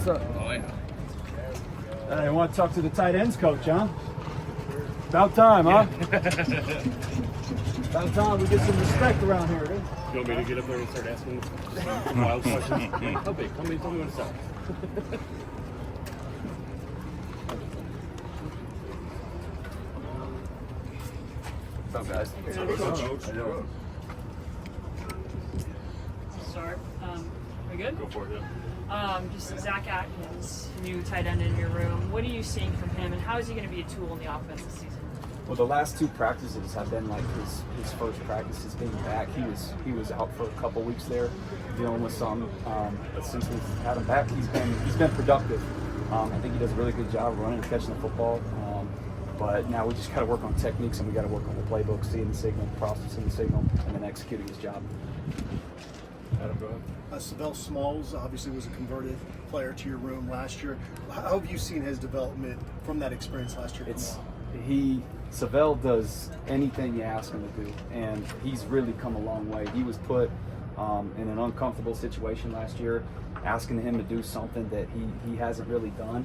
What's up? Oh, yeah. I want to talk to the tight ends coach, huh? About time, huh? About time we get some respect around here, dude. You want me to get up there and start asking some wild questions? How big? Tell me when to stop. What's up, guys? Start. We good? Go for it, Just Zach Atkins, new tight end in your room. What are you seeing from him, and how is he going to be a tool in the offense this season? Well, the last two practices have been like his first practices being back. He was out for a couple weeks there, dealing with some. But since we've had him back, he's been productive. I think he does a really good job running and catching the football. But now we just got to work on techniques, and we got to work on the playbook, seeing the signal, processing the signal, and then executing his job. Adam, go ahead. Savell Smalls obviously was a converted player to your room last year. How have you seen his development from that experience last year? Savell does anything you ask him to do, and he's really come a long way. He was put in an uncomfortable situation last year, asking him to do something that he hasn't really done,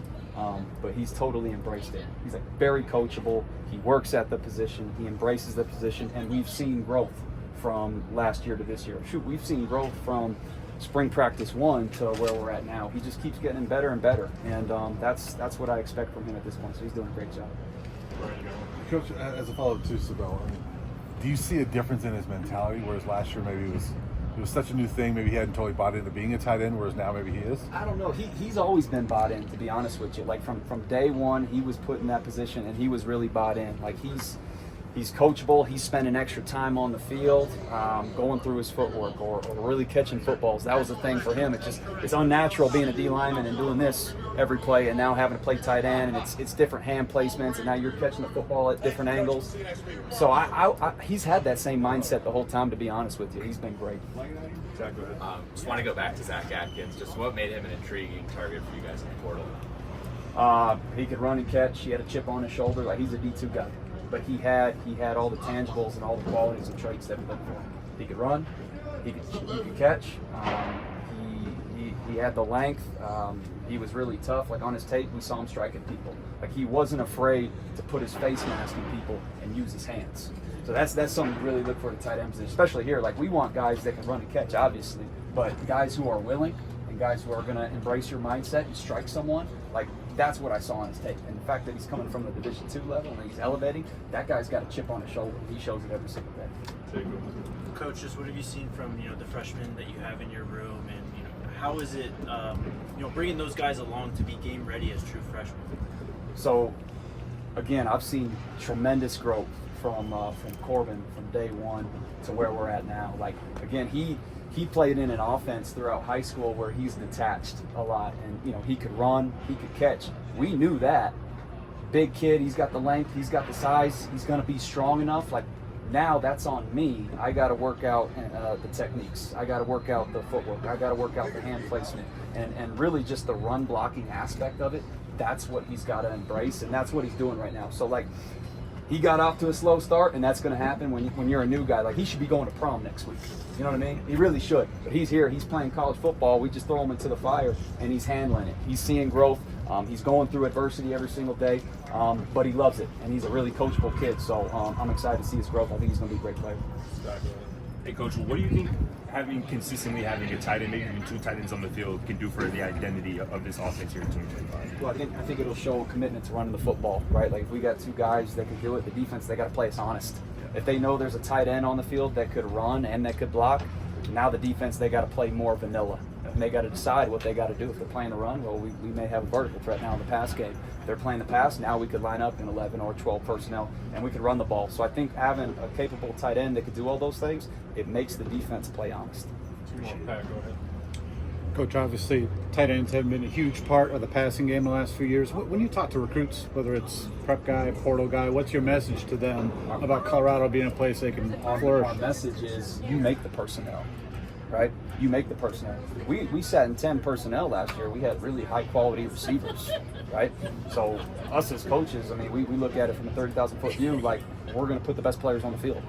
but he's totally embraced it. He's like very coachable. He works at the position. He embraces the position, and we've seen growth from last year to this year. Shoot, we've seen growth from spring practice 1 to where we're at now. He just keeps getting better and better, and that's what I expect from him at this point. So he's doing a great job. Coach, as a follow-up to Savell, do you see a difference in his mentality? Whereas last year maybe it was such a new thing, maybe he hadn't totally bought into being a tight end, whereas now maybe he is? I don't know. He's always been bought in, to be honest with you. Like from day one, he was put in that position, and he was really bought in. Like he's coachable. He's spending extra time on the field, going through his footwork or really catching footballs. That was the thing for him. It's unnatural being a D lineman and doing this every play, and now having to play tight end, and it's different hand placements, and now you're catching the football at different angles. So he's had that same mindset the whole time, to be honest with you. He's been great. Just want to go back to Zach Atkins. Just what made him an intriguing target for you guys in the portal? He could run and catch. He had a chip on his shoulder. Like he's a D2 guy. But he had all the tangibles and all the qualities and traits that we look for. He could run, he could catch, he had the length, he was really tough. Like on his tape, we saw him striking people. Like he wasn't afraid to put his face mask in people and use his hands. So that's something to really look for the tight end position, especially here. Like we want guys that can run and catch, obviously, but guys who are willing and guys who are going to embrace your mindset and strike someone, like that's what I saw on his tape. And the fact that he's coming from the Division II level and he's elevating, that guy's got a chip on his shoulder. He shows it every single day. Coaches, what have you seen from the freshmen that you have in your room, and how is it bringing those guys along to be game ready as true freshmen? So again, I've seen tremendous growth from Corbin from day one to where we're at now. Like again, he played in an offense throughout high school where he's detached a lot, and he could run, he could catch. We knew that. Big kid, he's got the length, he's got the size, he's going to be strong enough. Like now that's on me. I got to work out the techniques. I got to work out the footwork. I got to work out the hand placement, and really just the run blocking aspect of it. That's what he's got to embrace, and that's what he's doing right now. So like, he got off to a slow start, and that's going to happen when you're a new guy. Like he should be going to prom next week. You know what I mean? He really should. But he's here. He's playing college football. We just throw him into the fire, and he's handling it. He's seeing growth. He's going through adversity every single day, but he loves it, and he's a really coachable kid. So I'm excited to see his growth. I think he's going to be a great player. Hey, Coach, what do you think consistently having a tight end, maybe even two tight ends on the field, can do for the identity of this offense here in 2025? Well, I think it'll show a commitment to running the football, right? Like if we got two guys that can do it, the defense, they got to play us honest. If they know there's a tight end on the field that could run and that could block, now the defense, they got to play more vanilla. And they got to decide what they got to do. If they're playing the run, well, we may have a vertical threat now in the pass game. If they're playing the pass, now we could line up in 11 or 12 personnel, and we could run the ball. So I think having a capable tight end that could do all those things, it makes the defense play honest. Pat, go ahead. Coach, obviously, tight ends have been a huge part of the passing game the last few years. When you talk to recruits, whether it's prep guy, portal guy, what's your message to them about Colorado being a place they can flourish? Our message is you make the personnel, right? You make the personnel. We sat in 10 personnel last year. We had really high-quality receivers, right? So us as coaches, I mean, we look at it from a 30,000-foot view, like we're going to put the best players on the field.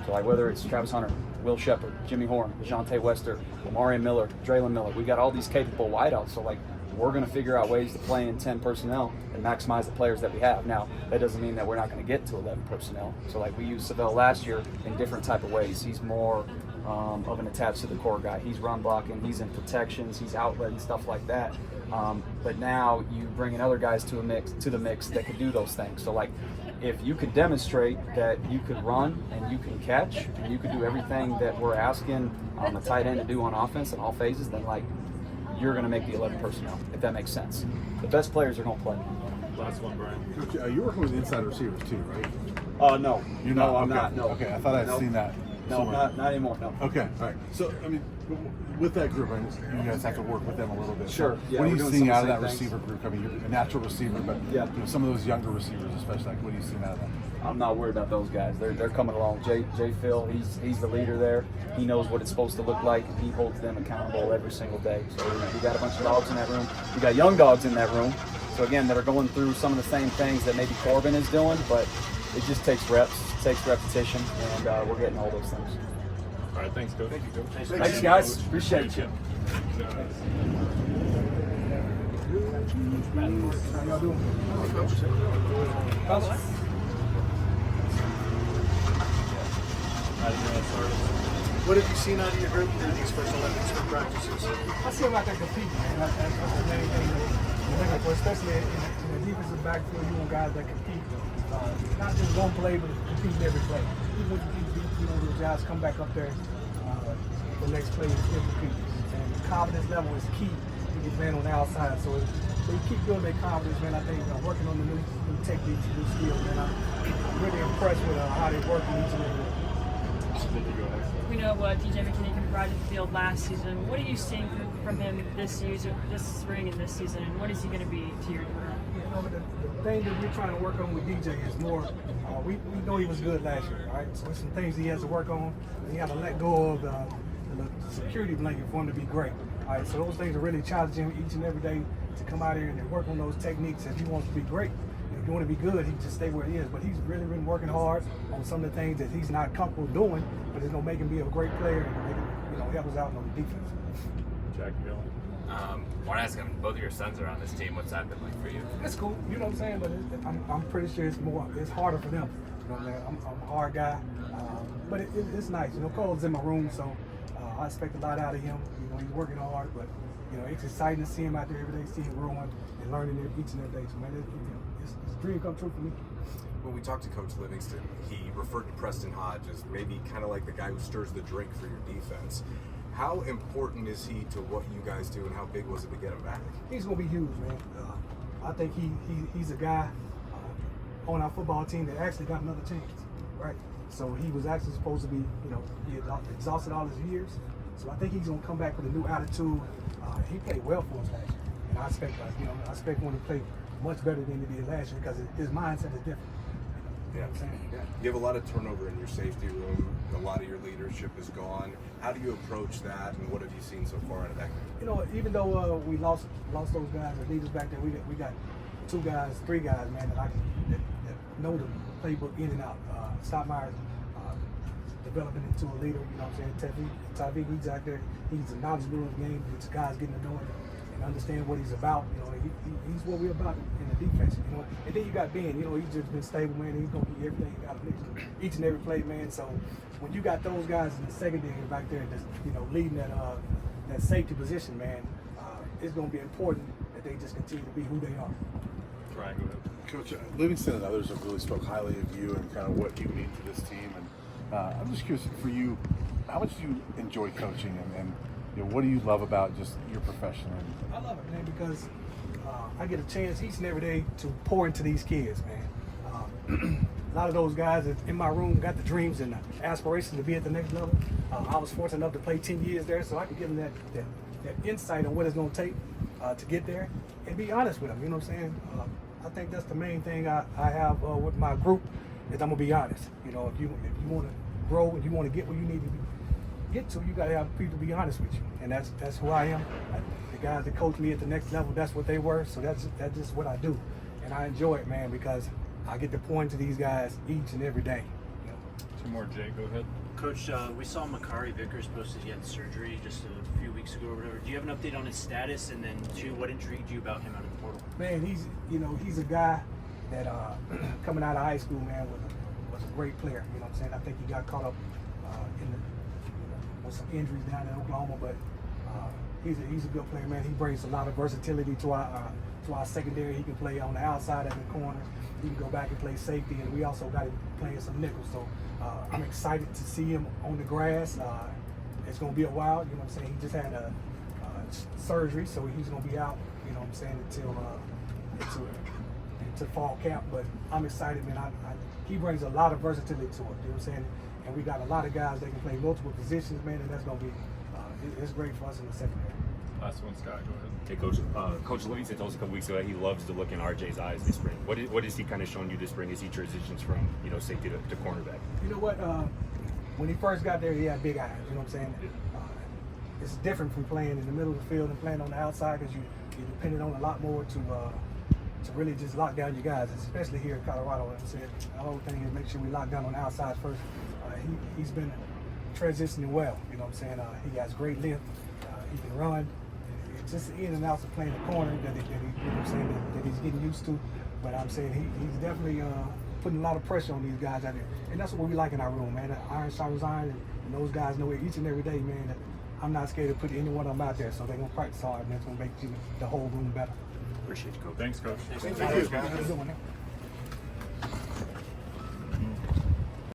So like whether it's Travis Hunter, Will Shepard, Jimmy Horn, DeJounte Wester, Omari Miller, Draylon Miller, we got all these capable wideouts. So like we're going to figure out ways to play in 10 personnel and maximize the players that we have. Now, that doesn't mean that we're not going to get to 11 personnel. So like we used Savell last year in different type of ways. He's more of an attached to the core guy. He's run blocking, he's in protections, he's outlet and stuff like that. But now you bring in other guys to the mix that can do those things. So like if you could demonstrate that you could run and you can catch and you could do everything that we're asking a tight end to do on offense in all phases, then like you're going to make the 11 personnel, if that makes sense. The best players are going to play. Last one, Brian. Coach, you're working with inside receivers too, right? No. You're No, not. I'm Okay. not. No. Okay, I thought I'd Nope. seen that. No, somewhere. not anymore. No. Okay, all right. So, I mean, with that group, you guys have to work with them a little bit. Sure. So Yeah, what are we're you doing seeing some out of of that the same receiver group? I mean, you're a natural receiver, but Yeah. some of those younger receivers, especially, like, what are you seeing out of them? I'm not worried about those guys. They're coming along. Jay Phil, he's the leader there. He knows what it's supposed to look like, and he holds them accountable every single day. So we got a bunch of dogs in that room. We got young dogs in that room. So again, that are going through some of the same things that maybe Corbin is doing, but it just takes reps, it takes repetition, and we're getting all those things. All right, thanks, Coach. Thank you, Coach. Thanks, guys. Appreciate you. How y'all doing? What have you seen out of your group through these first 11 spring practices? I see them out there competing, man. That's the main thing you're looking for, especially in the defensive backfield. You want guys that compete, not just one play, but compete every play. Even when you beat, those guys come back up there, the next play is still competing. And the confidence level is key to get man on the outside. So if they keep building their confidence, man, I think working on the new techniques and new skills, man, I'm really impressed with how they work in each and every way. We know what DJ McKinney can provide to the field last season. What are you seeing from him this spring and this season, and what is he going to be to your program? The thing that we're trying to work on with DJ is more, we know he was good last year, right? So there's some things he has to work on. He had to let go of the security blanket for him to be great. All right, so those things are really challenging him each and every day to come out here and work on those techniques. If he wants to be great, if you want to be good, he just stay where he is. But he's really been working hard on some of the things that he's not comfortable doing, but it's gonna make him be a great player and make him, help us out on the defense. Jack, you going? Want to ask him, both of your sons are on this team. What's that been like for you? It's cool, you know what I'm saying? But I'm pretty sure it's harder for them. You know what I'm saying? I'm a hard guy, but it's nice. Cole's in my room, so I expect a lot out of him. He's working hard, but it's exciting to see him out there every day, see him growing and learning each and every day. So man, it's a dream come true for me. When we talked to Coach Livingston, he referred to Preston Hodge as maybe kind of like the guy who stirs the drink for your defense. How important is he to what you guys do, and how big was it to get him back? He's going to be huge, man. I think he's a guy on our football team that actually got another chance, right? So he was actually supposed to be, he had exhausted all his years. So I think he's going to come back with a new attitude. He played well for us last year, and I expect him to play much better than he did last year because his mindset is different. You know what I'm saying? Yeah. You have a lot of turnover in your safety room. A lot of your leadership is gone. How do you approach that, and what have you seen so far out of that? Even though we lost those guys, the leaders back there, we got 3 guys, man, that know the playbook in and out. Stottmeyer developing into a leader, you know what I'm saying? Tavik, he's out there, he's knowledgeable of the game, it's guys getting to know him and understand what he's about. He's what we're about in the defense, And then you got Ben, he's just been stable, man, he's gonna be everything you got each and every play, man. So when you got those guys in the secondary back there just, leading that safety position, man, it's gonna be important that they just continue to be who they are. Brian, go ahead. Coach, Livingston and others have really spoke highly of you and kind of what you mean to this team. And I'm just curious for you, how much do you enjoy coaching, and what do you love about just your profession? I love it, man, because I get a chance each and every day to pour into these kids, man. A lot of those guys in my room got the dreams and the aspirations to be at the next level. I was fortunate enough to play 10 years there, so I could give them that insight on what it's going to take to get there and be honest with them, you know what I'm saying? I think that's the main thing I have with my group is I'm going to be honest. If you want to grow and you want to get where you need to get to, you got to have people be honest with you. And that's who I am. The guys that coach me at the next level, that's what they were. So that's just what I do. And I enjoy it, man, because I get to pour into these guys each and every day. 2 more, Jay, go ahead. Coach, we saw Makari Vickers posted he had surgery just a few weeks ago or whatever. Do you have an update on his status? And then, two, what intrigued you about him out of the portal? Man, he's a guy that coming out of high school, man, was a great player. You know what I'm saying? I think he got caught up with some injuries down in Oklahoma, but he's a good player, man. He brings a lot of versatility to our secondary. He can play on the outside and the corner. He can go back and play safety, and we also got him playing some nickel. So I'm excited to see him on the grass. It's going to be a while, you know what I'm saying? He just had a surgery, so he's going to be out, you know what I'm saying, until fall camp. But I'm excited, man. He brings a lot of versatility to it, you know what I'm saying? And we got a lot of guys that can play multiple positions, man, and that's going to be it's great for us in the secondary. Last one, Scott. Go ahead. Hey, Coach Livingston told us a couple weeks ago that he loves to look in RJ's eyes this spring. What is he kind of showing you this spring as he transitions from safety to cornerback? You know what? When he first got there, he had big eyes. You know what I'm saying? It's different from playing in the middle of the field and playing on the outside because you're dependent on a lot more to really just lock down your guys, especially here in Colorado. Like I said, the whole thing is make sure we lock down on the outside first. He's been transitioning well. You know what I'm saying? He has great length. He can run. It's just in and outs of playing the corner that he's getting used to. But I'm saying he's definitely putting a lot of pressure on these guys out there. And that's what we like in our room, man. Iron sharpens iron, and those guys know it each and every day, man, that I'm not scared to put any one of them out there. So they're going to practice hard, and that's going to make the whole room better. Appreciate you, Coach. Thanks, Coach. Thank you. Have a good one, man.